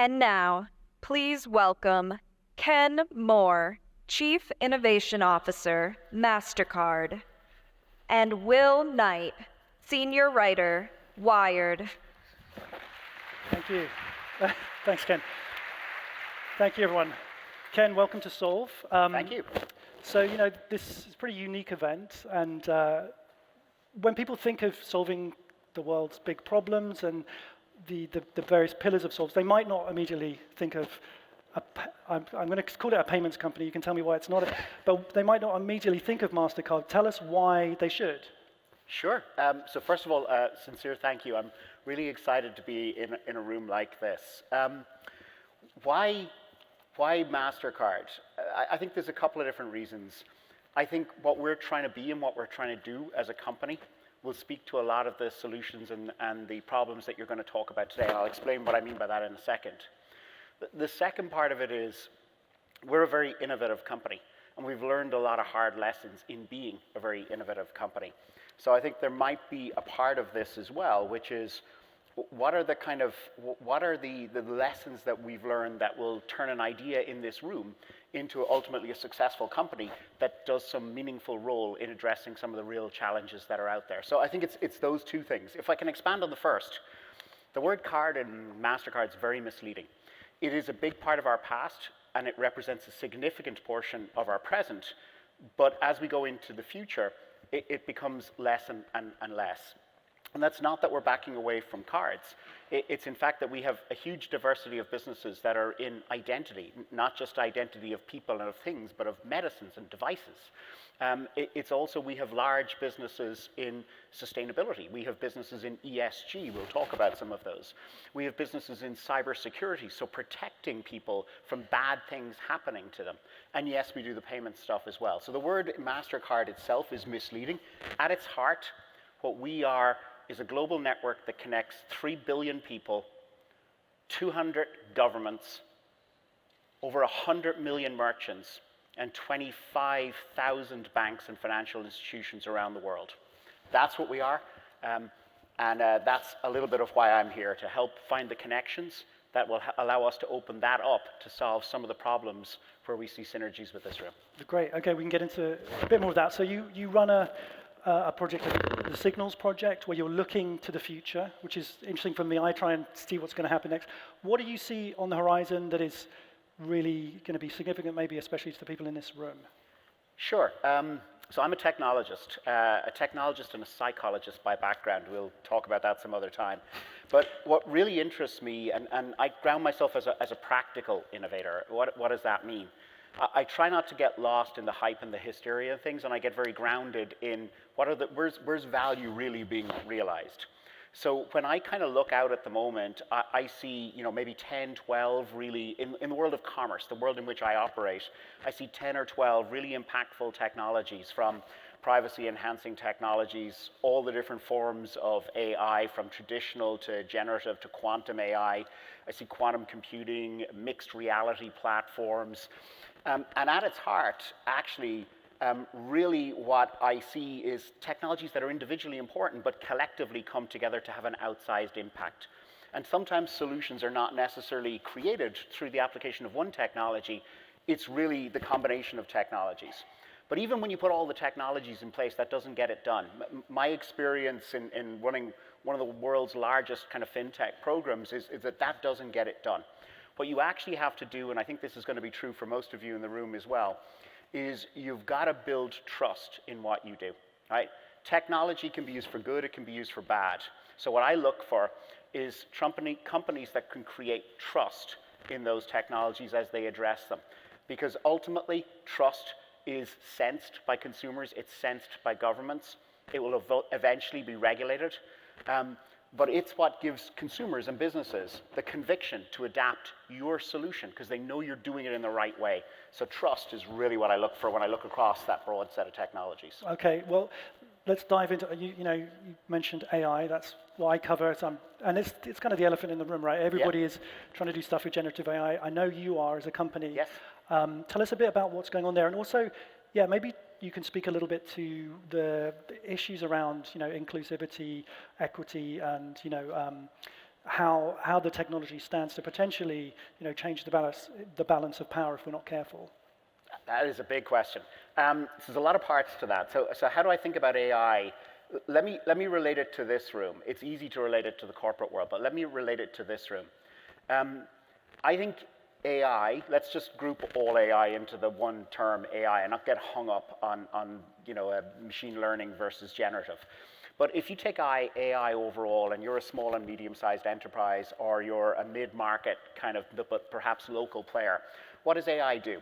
And now, please welcome Ken Moore, Chief Innovation Officer, MasterCard, and Will Knight, Senior Writer, Wired. Thank you. Thanks, Ken. Thank you, everyone. Ken, welcome to Solve. Thank you. So, this is a pretty unique event, and when people think of solving the world's big problems and the various pillars of Solve, they might not immediately think of, I'm going to call it a payments company, you can tell me why it's not, but they might not immediately think of MasterCard. Tell us why they should. Sure. So first of all, sincere thank you. I'm really excited to be in a room like this. Why MasterCard? I think there's a couple of different reasons. I think what we're trying to be and what we're trying to do as a company will speak to a lot of the solutions and the problems that you're going to talk about today. And I'll explain what I mean by that in a second. The second part of it is we're a very innovative company, and we've learned a lot of hard lessons in being a very innovative company. So I think there might be a part of this as well, which is what are the lessons that we've learned that will turn an idea in this room into ultimately a successful company that does some meaningful role in addressing some of the real challenges that are out there. So I think it's those two things. If I can expand on the first, the word card in MasterCard is very misleading. It is a big part of our past, and it represents a significant portion of our present. But as we go into the future, it becomes less and less. And that's not that we're backing away from cards. It's in fact that we have a huge diversity of businesses that are in identity, not just identity of people and of things, but of medicines and devices. It's also, we have large businesses in sustainability. We have businesses in ESG. We'll talk about some of those. We have businesses in cybersecurity, so protecting people from bad things happening to them. And yes, we do the payment stuff as well. So the word MasterCard itself is misleading. At its heart, what we are is a global network that connects 3 billion people, 200 governments, over 100 million merchants, and 25,000 banks and financial institutions around the world. That's what we are, and that's a little bit of why I'm here, to help find the connections that will allow us to open that up to solve some of the problems where we see synergies with this room. Great. Okay, we can get into a bit more of that. So you run a project, the Signals project, where you're looking to the future, which is interesting for me. I try and see what's going to happen next. What do you see on the horizon that is really going to be significant, maybe especially to the people in this room? Sure. So I'm a technologist and a psychologist by background. We'll talk about that some other time. But what really interests me, and I ground myself as a practical innovator. What does that mean? I try not to get lost in the hype and the hysteria of things, and I get very grounded in where's value really being realized. So when I kind of look out at the moment, I see maybe 10, 12 really, in the world of commerce, the world in which I operate, I see 10 or 12 really impactful technologies, from privacy-enhancing technologies, all the different forms of AI, from traditional to generative to quantum AI. I see quantum computing, mixed reality platforms. And at its heart, actually, really what I see is technologies that are individually important but collectively come together to have an outsized impact. And sometimes solutions are not necessarily created through the application of one technology. It's really the combination of technologies. But even when you put all the technologies in place, that doesn't get it done. My experience in running one of the world's largest kind of fintech programs is that doesn't get it done. What you actually have to do, and I think this is going to be true for most of you in the room as well, is you've got to build trust in what you do, right? Technology can be used for good, it can be used for bad. So what I look for is companies that can create trust in those technologies as they address them. Because ultimately, trust is sensed by consumers, it's sensed by governments, it will eventually be regulated. But it's what gives consumers and businesses the conviction to adapt your solution, because they know you're doing it in the right way. So trust is really what I look for when I look across that broad set of technologies. Okay, well, let's dive into, you mentioned AI, that's what I cover, and it's kind of the elephant in the room, right? Everybody is trying to do stuff with generative AI. I know you are as a company. Yes. Tell us a bit about what's going on there, and also, maybe you can speak a little bit to the issues around, inclusivity, equity, and how the technology stands to potentially, change the balance of power if we're not careful? That is a big question. So there's a lot of parts to that. So how do I think about AI? Let me relate it to this room. It's easy to relate it to the corporate world, but let me relate it to this room. I think AI, let's just group all AI into the one term AI and not get hung up on machine learning versus generative. But if you take AI overall and you're a small and medium-sized enterprise or you're a mid-market kind of, but perhaps local player, what does AI do?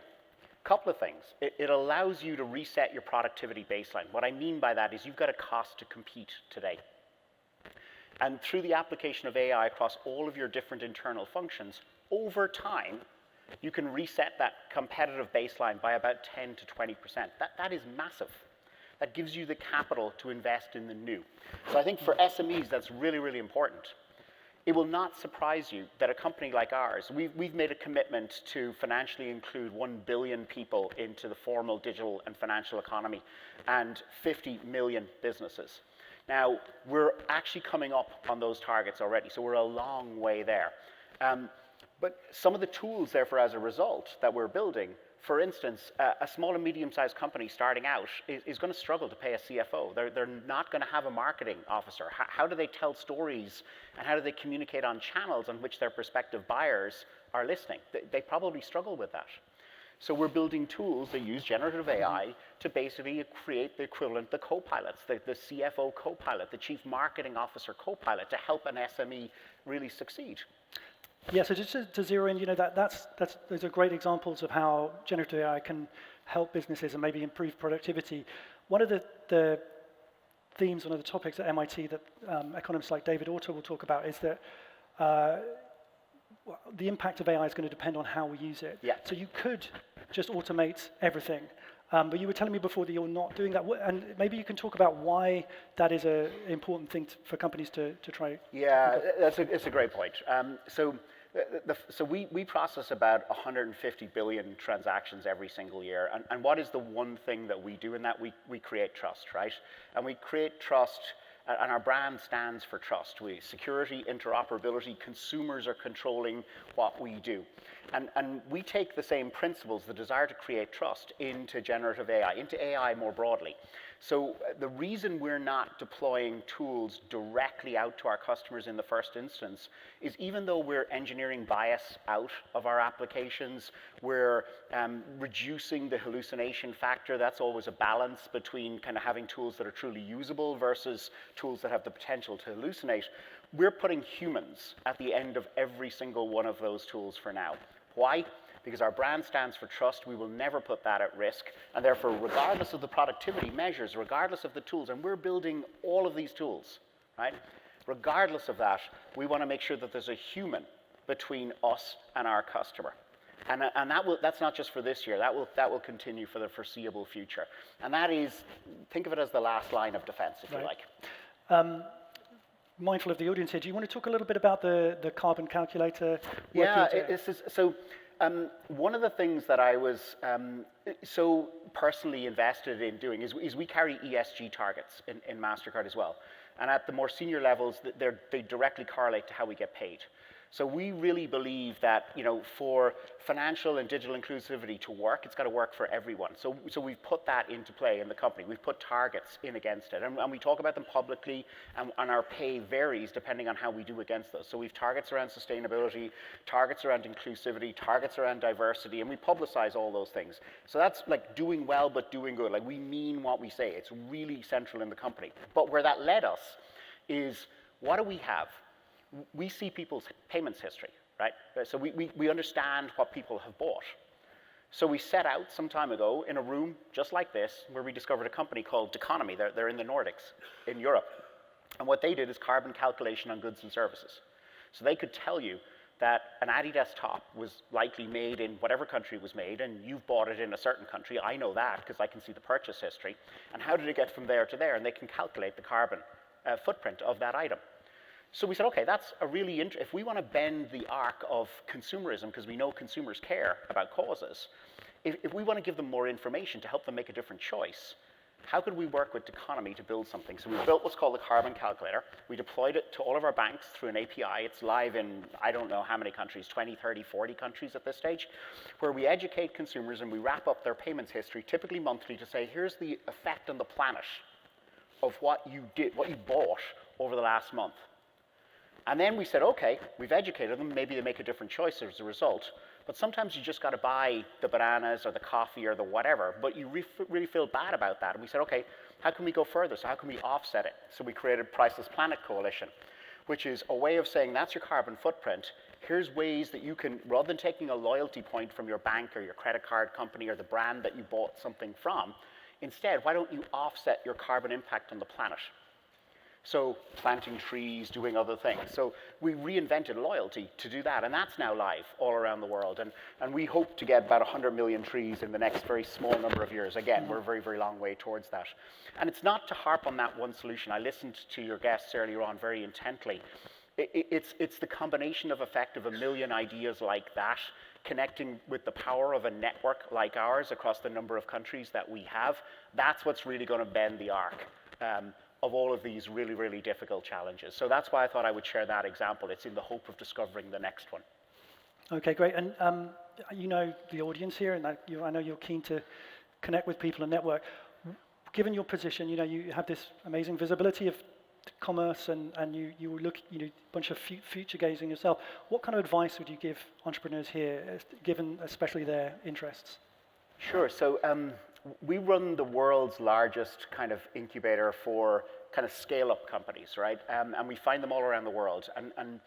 Couple of things. It allows you to reset your productivity baseline. What I mean by that is you've got a cost to compete today. And through the application of AI across all of your different internal functions, over time, you can reset that competitive baseline by about 10 to 20%. That is massive. That gives you the capital to invest in the new. So I think for SMEs, that's really, really important. It will not surprise you that a company like ours, we've made a commitment to financially include 1 billion people into the formal digital and financial economy and 50 million businesses. Now, we're actually coming up on those targets already, so we're a long way there. But some of the tools, therefore, as a result that we're building, for instance, a small and medium-sized company starting out is going to struggle to pay a CFO. They're not going to have a marketing officer. How do they tell stories and how do they communicate on channels on which their prospective buyers are listening? They probably struggle with that. So we're building tools that use generative AI to basically create the equivalent, the co-pilots, the CFO co-pilot, the chief marketing officer co-pilot to help an SME really succeed. Yeah, so just to zero in, those are great examples of how generative AI can help businesses and maybe improve productivity. One of the themes, one of the topics at MIT that economists like David Autor will talk about is that the impact of AI is going to depend on how we use it. Yeah. So you could just automate everything, but you were telling me before that you're not doing that, and maybe you can talk about why that is an important thing for companies to try. Yeah, it's a great point. So we process about 150 billion transactions every single year. And what is the one thing that we do in that? We create trust, right? And we create trust, and our brand stands for trust. Security, interoperability, consumers are controlling what we do. And we take the same principles, the desire to create trust, into generative AI, into AI more broadly. So the reason we're not deploying tools directly out to our customers in the first instance is even though we're engineering bias out of our applications, we're reducing the hallucination factor. That's always a balance between kind of having tools that are truly usable versus tools that have the potential to hallucinate. We're putting humans at the end of every single one of those tools for now. Why? Because our brand stands for trust. We will never put that at risk. And therefore, regardless of the productivity measures, regardless of the tools, and we're building all of these tools, right? Regardless of that, we want to make sure that there's a human between us and our customer. And that's not just for this year. That will continue for the foreseeable future. And that is, think of it as the last line of defense, if you like. Mindful of the audience here, do you want to talk a little bit about the carbon calculator? Yeah, one of the things that I was so personally invested in doing is we carry ESG targets in MasterCard as well. And at the more senior levels, they directly correlate to how we get paid. So we really believe that, for financial and digital inclusivity to work, it's got to work for everyone. So we've put that into play in the company. We've put targets in against it. And we talk about them publicly, and our pay varies depending on how we do against those. So we've targets around sustainability, targets around inclusivity, targets around diversity, and we publicize all those things. So that's like doing well, but doing good. Like we mean what we say. It's really central in the company. But where that led us is, what do we have? We see people's payments history, right? So we understand what people have bought. So we set out some time ago in a room just like this, where we discovered a company called Deconomy. They're in the Nordics, in Europe. And what they did is carbon calculation on goods and services. So they could tell you that an Adidas top was likely made in whatever country it was made, and you've bought it in a certain country. I know that because I can see the purchase history. And how did it get from there to there? And they can calculate the carbon footprint of that item. So we said, okay, that's a really if we want to bend the arc of consumerism, because we know consumers care about causes, if we want to give them more information to help them make a different choice, how could we work with economy to build something? So we built what's called the carbon calculator. We deployed it to all of our banks through an API. It's live in, I don't know how many countries, 20, 30, 40 countries at this stage, where we educate consumers and we wrap up their payments history, typically monthly, to say, here's the effect on the planet of what you did, what you bought over the last month. And then we said, okay, we've educated them, maybe they make a different choice as a result, but sometimes you just got to buy the bananas or the coffee or the whatever, but you really feel bad about that. And we said, okay, how can we go further? So how can we offset it? So we created Priceless Planet Coalition, which is a way of saying that's your carbon footprint. Here's ways that you can, rather than taking a loyalty point from your bank or your credit card company or the brand that you bought something from, instead, why don't you offset your carbon impact on the planet? So planting trees, doing other things. So we reinvented loyalty to do that, and that's now live all around the world. And we hope to get about 100 million trees in the next very small number of years. Again, we're a very, very long way towards that. And it's not to harp on that one solution. I listened to your guests earlier on very intently. It's the combination of effect of a million ideas like that, connecting with the power of a network like ours across the number of countries that we have. That's what's really going to bend the arc of all of these really, really difficult challenges. So that's why I thought I would share that example. It's in the hope of discovering the next one. Okay, great. And you know the audience here, and I know you're keen to connect with people and network. Given your position, you have this amazing visibility of commerce, and you look, a bunch of future gazing yourself. What kind of advice would you give entrepreneurs here, given especially their interests? Sure. So we run the world's largest kind of incubator for kind of scale-up companies, right? And we find them all around the world. And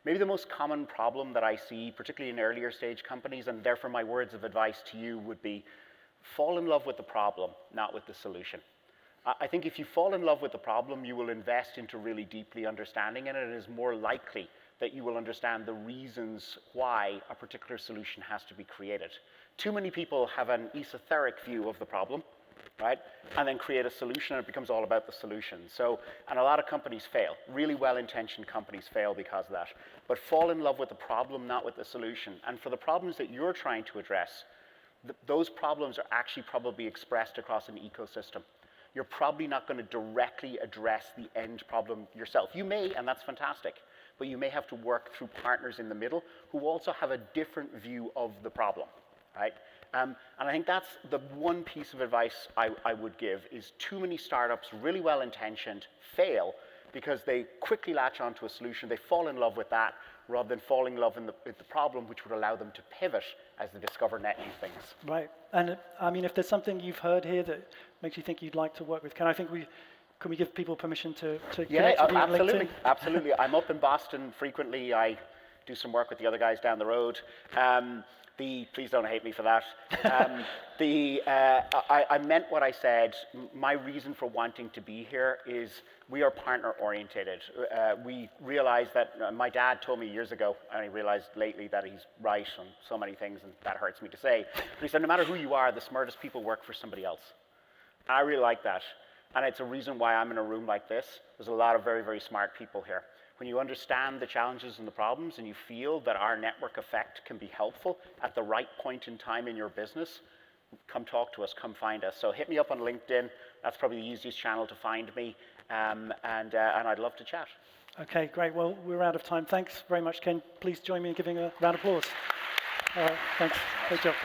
maybe the most common problem that I see, particularly in earlier stage companies, and therefore my words of advice to you would be, fall in love with the problem, not with the solution. I think if you fall in love with the problem, you will invest into really deeply understanding it, and it is more likely that you will understand the reasons why a particular solution has to be created. Too many people have an esoteric view of the problem, right? And then create a solution, and it becomes all about the solution. So, and a lot of companies fail. Really well-intentioned companies fail because of that. But fall in love with the problem, not with the solution. And for the problems that you're trying to address, those problems are actually probably expressed across an ecosystem. You're probably not going to directly address the end problem yourself. You may, and that's fantastic, but you may have to work through partners in the middle who also have a different view of the problem, right? And I think that's the one piece of advice I would give is too many startups, really well-intentioned, fail because they quickly latch onto a solution. They fall in love with that rather than falling in love with the problem, which would allow them to pivot as they discover net new things. Right. And I mean, if there's something you've heard here that makes you think you'd like to work with, can we give people permission to connect with you on absolutely, LinkedIn? absolutely. I'm up in Boston frequently. I do some work with the other guys down the road. Please don't hate me for that. I meant what I said. My reason for wanting to be here is we are partner orientated. We realize that my dad told me years ago, and I realized lately that he's right on so many things, and that hurts me to say. But he said, no matter who you are, the smartest people work for somebody else. And I really like that. And it's a reason why I'm in a room like this. There's a lot of very, very smart people here. When you understand the challenges and the problems and you feel that our network effect can be helpful at the right point in time in your business, come talk to us, come find us. So hit me up on LinkedIn. That's probably the easiest channel to find me. And I'd love to chat. Okay, great. Well, we're out of time. Thanks very much, Ken. Please join me in giving a round of applause. All right, thanks. Great job.